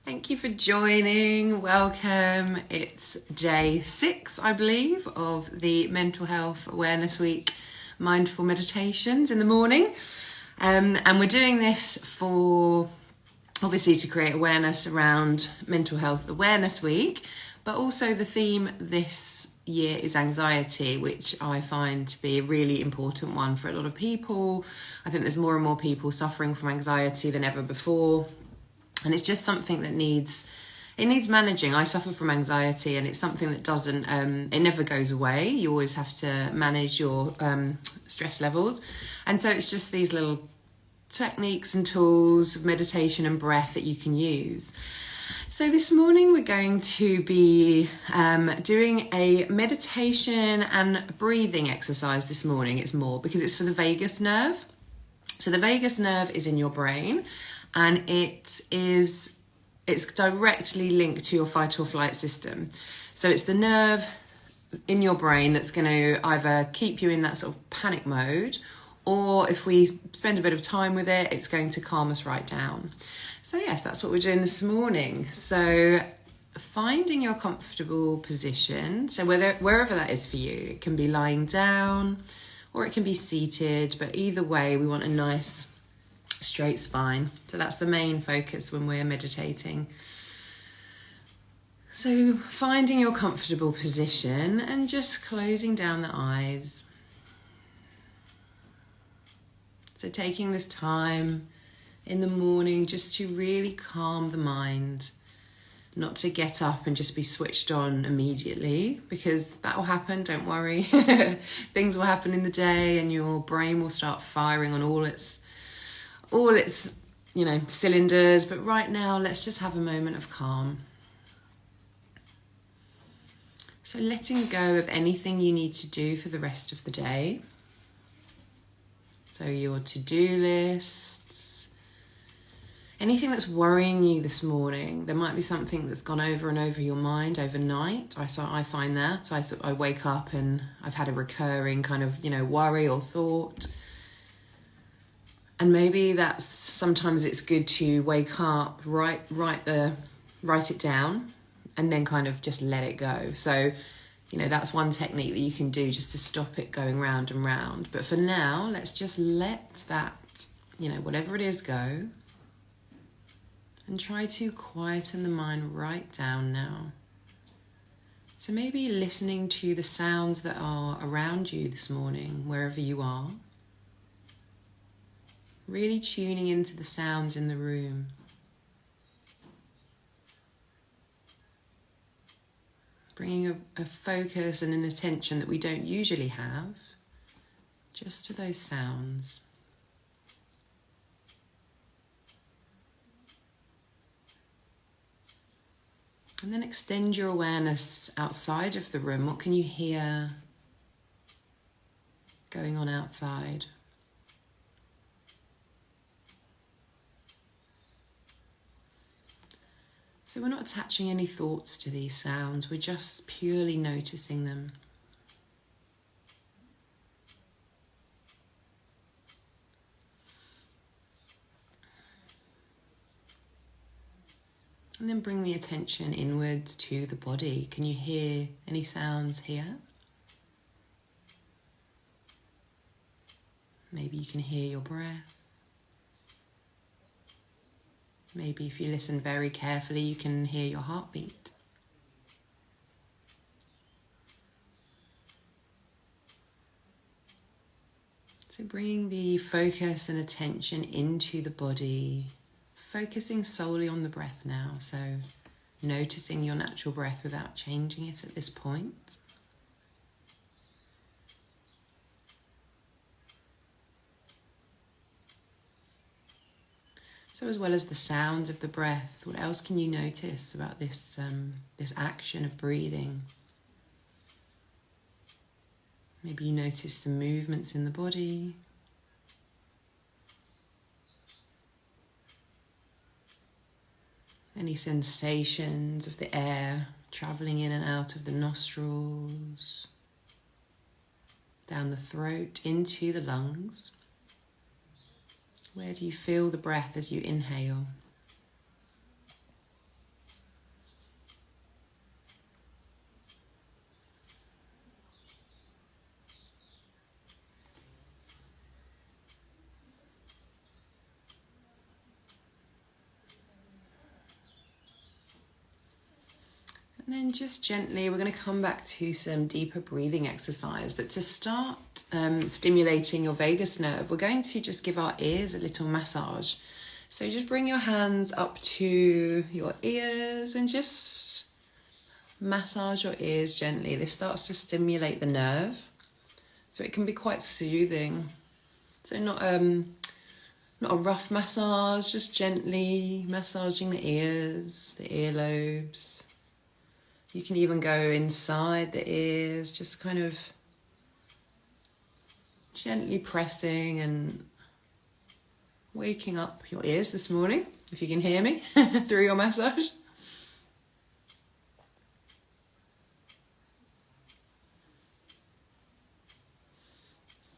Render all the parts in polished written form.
Thank you for joining. Welcome. It's day 6, I believe, of the Mental Health Awareness Week mindful meditations in the morning. And we're doing this for, obviously, to create awareness around Mental Health Awareness Week, but also the theme this year is anxiety, which I find to be a really important one for a lot of people. I think there's more and more people suffering from anxiety than ever before. And it's just something that needs managing. I suffer from anxiety, and it's something that doesn't, it never goes away. You always have to manage your stress levels. And so it's just these little techniques and tools, meditation and breath that you can use. So this morning we're going to be doing a meditation and breathing exercise this morning. It's more because it's for the vagus nerve. So the vagus nerve is in your brain, and it's directly linked to your fight or flight system. So it's the nerve in your brain that's going to either keep you in that sort of panic mode, or if we spend a bit of time with it, it's going to calm us right down. So yes, that's what we're doing this morning. So finding your comfortable position, so wherever that is for you, it can be lying down or it can be seated, but either way we want a nice straight spine. So that's the main focus when we're meditating. So finding your comfortable position and just closing down the eyes. So taking this time in the morning just to really calm the mind, not to get up and just be switched on immediately, because that will happen, don't worry. Things will happen in the day and your brain will start firing on all its cylinders. But right now, let's just have a moment of calm. So letting go of anything you need to do for the rest of the day. So your to-do lists, anything that's worrying you this morning. There might be something that's gone over and over your mind overnight. I find that. I wake up and I've had a recurring kind of, worry or thought. And maybe that's, sometimes it's good to wake up, write it down, and then kind of just let it go. So, that's one technique that you can do just to stop it going round and round. But for now, let's just let that, whatever it is, go. And try to quieten the mind right down now. So maybe listening to the sounds that are around you this morning, wherever you are. Really tuning into the sounds in the room. Bringing a focus and an attention that we don't usually have, just to those sounds. And then extend your awareness outside of the room. What can you hear going on outside? So we're not attaching any thoughts to these sounds, we're just purely noticing them. And then bring the attention inwards to the body. Can you hear any sounds here? Maybe you can hear your breath. Maybe if you listen very carefully, you can hear your heartbeat. So bringing the focus and attention into the body, focusing solely on the breath now. So noticing your natural breath without changing it at this point. So as well as the sounds of the breath, what else can you notice about this action of breathing? Maybe you notice some movements in the body. Any sensations of the air travelling in and out of the nostrils, down the throat, into the lungs. Where do you feel the breath as you inhale? And then just gently, we're going to come back to some deeper breathing exercise. But to start stimulating your vagus nerve, we're going to just give our ears a little massage. So just bring your hands up to your ears and just massage your ears gently. This starts to stimulate the nerve, so it can be quite soothing. So not a rough massage, just gently massaging the ears, the earlobes. You can even go inside the ears, just kind of gently pressing and waking up your ears this morning, if you can hear me through your massage.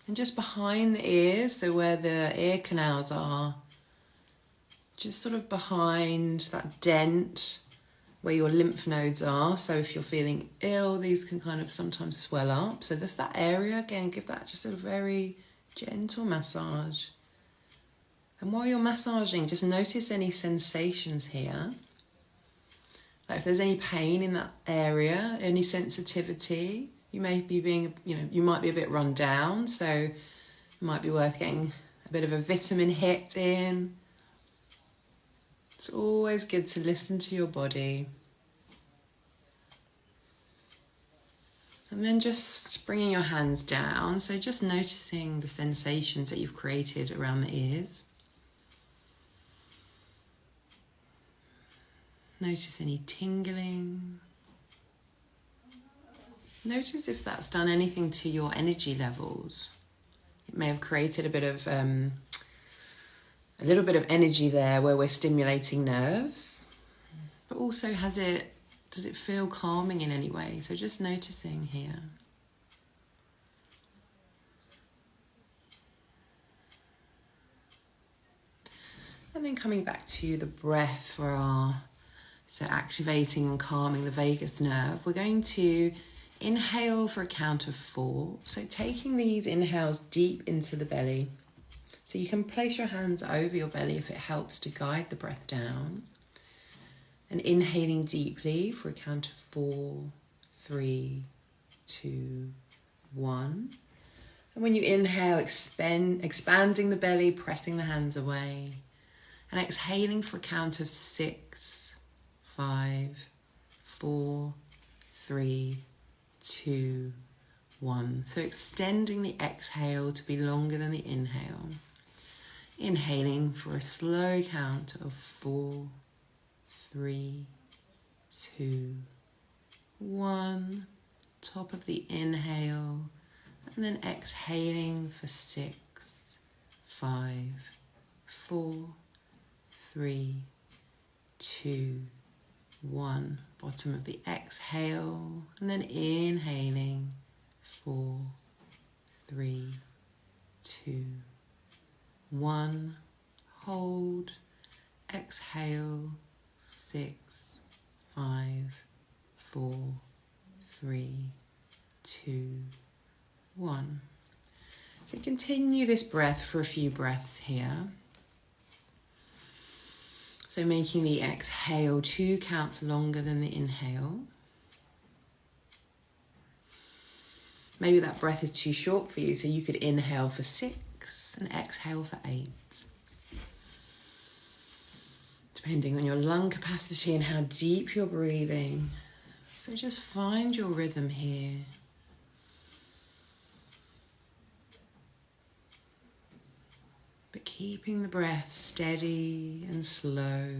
And just behind the ears, so where the ear canals are, just sort of behind that dent where your lymph nodes are. So if you're feeling ill, these can kind of sometimes swell up. So there's that area, again, give that just a very gentle massage. And while you're massaging, just notice any sensations here. Like if there's any pain in that area, any sensitivity, you may be you might be a bit run down, so it might be worth getting a bit of a vitamin hit in. It's always good to listen to your body. And then just bringing your hands down, so just noticing the sensations that you've created around the ears. Notice any tingling. Notice if that's done anything to your energy levels. It may have created a little bit of energy there where we're stimulating nerves, but also does it feel calming in any way? So just noticing here. And then coming back to the breath so activating and calming the vagus nerve, we're going to inhale for a count of 4. So taking these inhales deep into the belly. So you can place your hands over your belly if it helps to guide the breath down. And inhaling deeply for a count of 4, 3, 2, 1. And when you inhale, expanding the belly, pressing the hands away. And exhaling for a count of 6, 5, 4, 3, 2, 1. So extending the exhale to be longer than the inhale. Inhaling for a slow count of 4, 3, 2, 1. Top of the inhale. And then exhaling for 6, 5, 4, 3, 2, 1. Bottom of the exhale. And then inhaling 4, 3, 2, 1. Hold. Exhale. 6, 5, 4, 3, 2, 1. So continue this breath for a few breaths here. So making the exhale 2 counts longer than the inhale. Maybe that breath is too short for you, so you could inhale for 6 and exhale for 8. Depending on your lung capacity and how deep you're breathing. So just find your rhythm here. But keeping the breath steady and slow.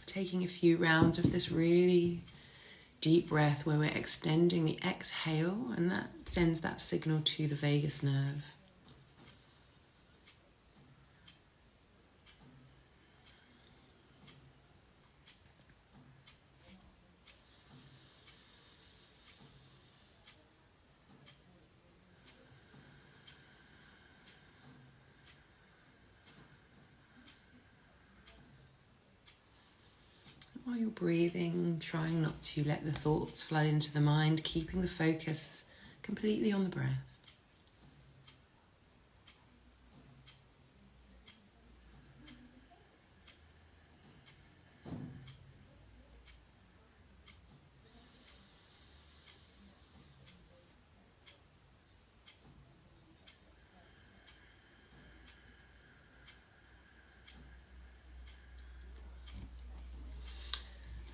Taking a few rounds of this really deep breath where we're extending the exhale, and that sends that signal to the vagus nerve. While you're breathing, trying not to let the thoughts flood into the mind, keeping the focus completely on the breath.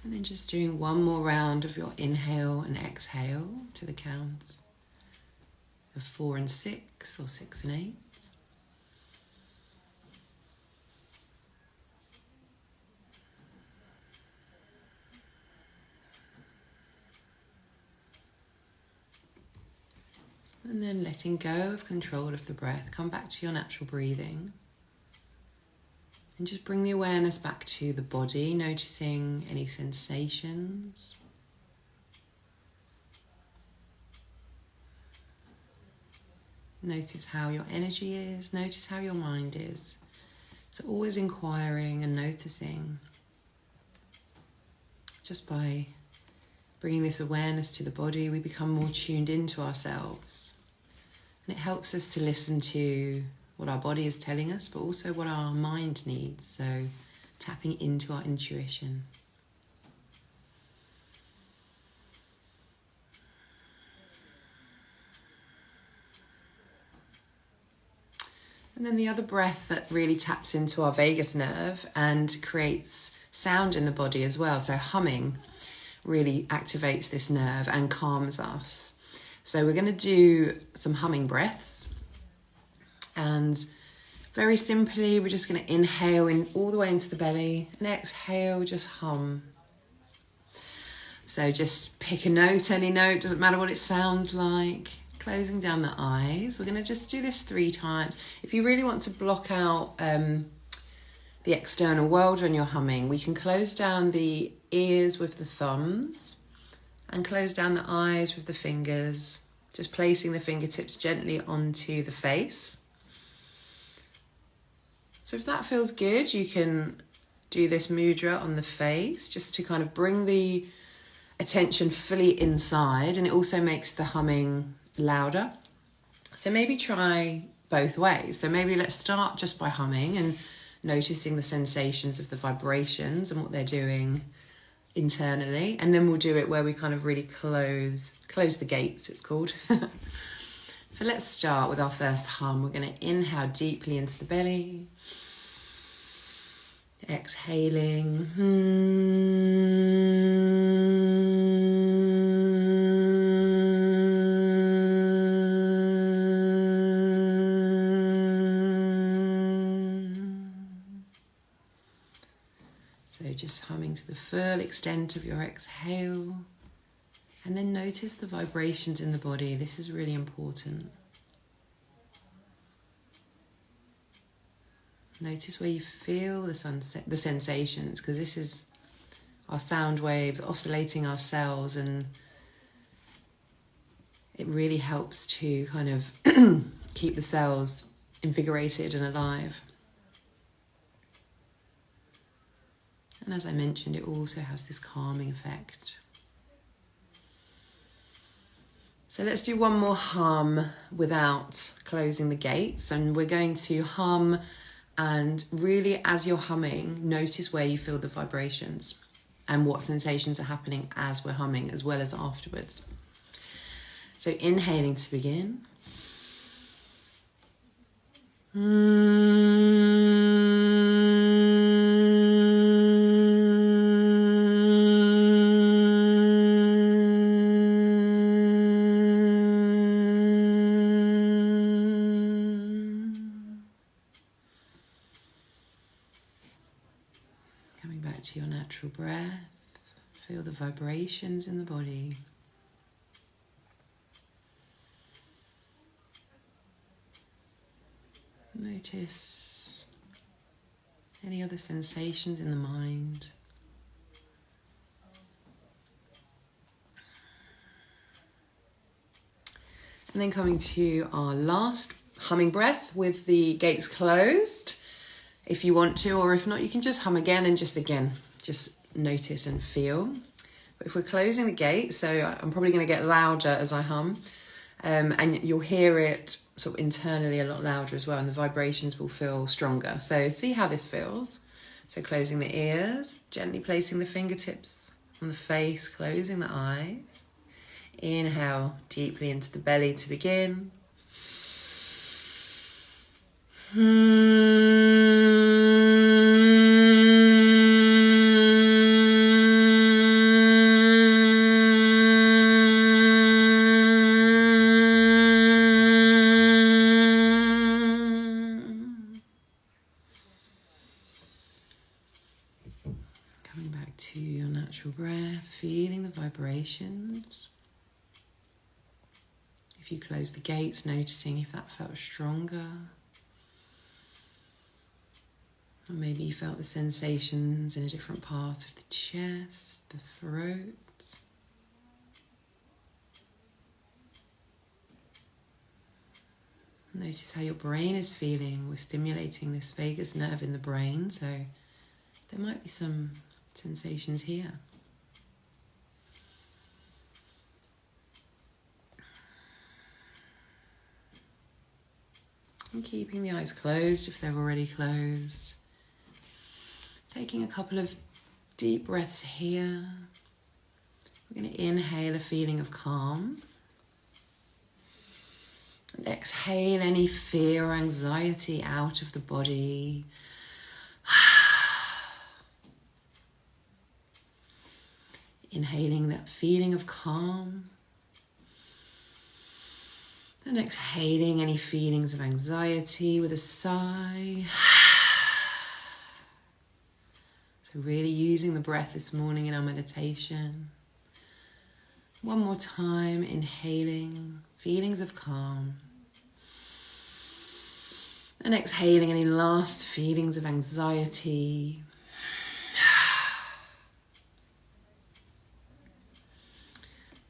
And then just doing one more round of your inhale and exhale to the count of 4 and 6 or 6 and 8. And then letting go of control of the breath. Come back to your natural breathing. And just bring the awareness back to the body, noticing any sensations. Notice how your energy is, notice how your mind is. So always inquiring and noticing. Just by bringing this awareness to the body, we become more tuned into ourselves. And it helps us to listen to what our body is telling us, but also what our mind needs. So tapping into our intuition. And then the other breath that really taps into our vagus nerve and creates sound in the body as well. So humming really activates this nerve and calms us. So we're going to do some humming breaths. And very simply, we're just going to inhale in all the way into the belly and exhale, just hum. So just pick a note, any note, doesn't matter what it sounds like. Closing down the eyes. We're going to just do this 3 times. If you really want to block out the external world when you're humming, we can close down the ears with the thumbs and close down the eyes with the fingers, just placing the fingertips gently onto the face. So if that feels good, you can do this mudra on the face just to kind of bring the attention fully inside, and it also makes the humming louder. So maybe try both ways. So maybe let's start just by humming and noticing the sensations of the vibrations and what they're doing internally, and then we'll do it where we kind of really close the gates, it's called. So let's start with our first hum. We're going to inhale deeply into the belly, exhaling. So just humming to the full extent of your exhale, and then notice the vibrations in the body. This is really important. Notice where you feel the sensations, because this is our sound waves oscillating our cells, and it really helps to kind of keep the cells invigorated and alive. And as I mentioned, it also has this calming effect. So let's do one more hum without closing the gates, and we're going to hum, and really as you're humming, notice where you feel the vibrations and what sensations are happening as we're humming as well as afterwards. So inhaling to begin. Coming back to your natural breath, feel the vibrations in the body. Notice any other sensations in the mind. And then coming to our last humming breath with the gates closed, if you want to, or if not, you can just hum again and just notice and feel. But if we're closing the gate, so I'm probably going to get louder as I hum, and you'll hear it sort of internally a lot louder as well, and the vibrations will feel stronger. So see how this feels. So closing the ears, gently placing the fingertips on the face, closing the eyes. Inhale deeply into the belly to begin. to your natural breath, feeling the vibrations. If you close the gates, noticing if that felt stronger. Or maybe you felt the sensations in a different part of the chest, the throat. Notice how your brain is feeling. We're stimulating this vagus nerve in the brain, so there might be some sensations here. And keeping the eyes closed if they're already closed. Taking a couple of deep breaths here. We're going to inhale a feeling of calm. And exhale any fear or anxiety out of the body. Inhaling that feeling of calm. And exhaling any feelings of anxiety with a sigh. So really using the breath this morning in our meditation. One more time, inhaling feelings of calm. And exhaling any last feelings of anxiety.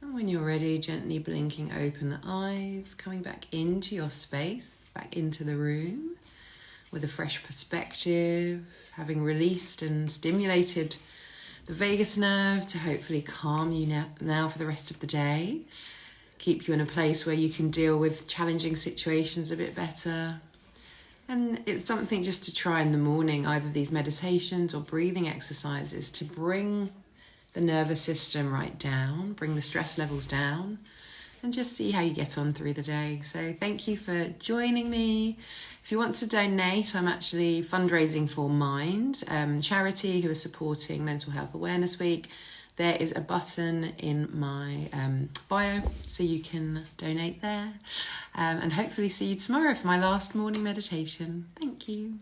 And when you're ready, gently blinking open the eyes, coming back into your space, back into the room with a fresh perspective, having released and stimulated the vagus nerve to hopefully calm you now for the rest of the day, keep you in a place where you can deal with challenging situations a bit better. And it's something just to try in the morning, either these meditations or breathing exercises, to bring the nervous system right down, bring the stress levels down, and just see how you get on through the day. So thank you for joining me. If you want to donate, I'm actually fundraising for Mind, charity who are supporting Mental Health Awareness Week. There is a button in my bio, so you can donate there. And hopefully see you tomorrow for my last morning meditation. Thank you.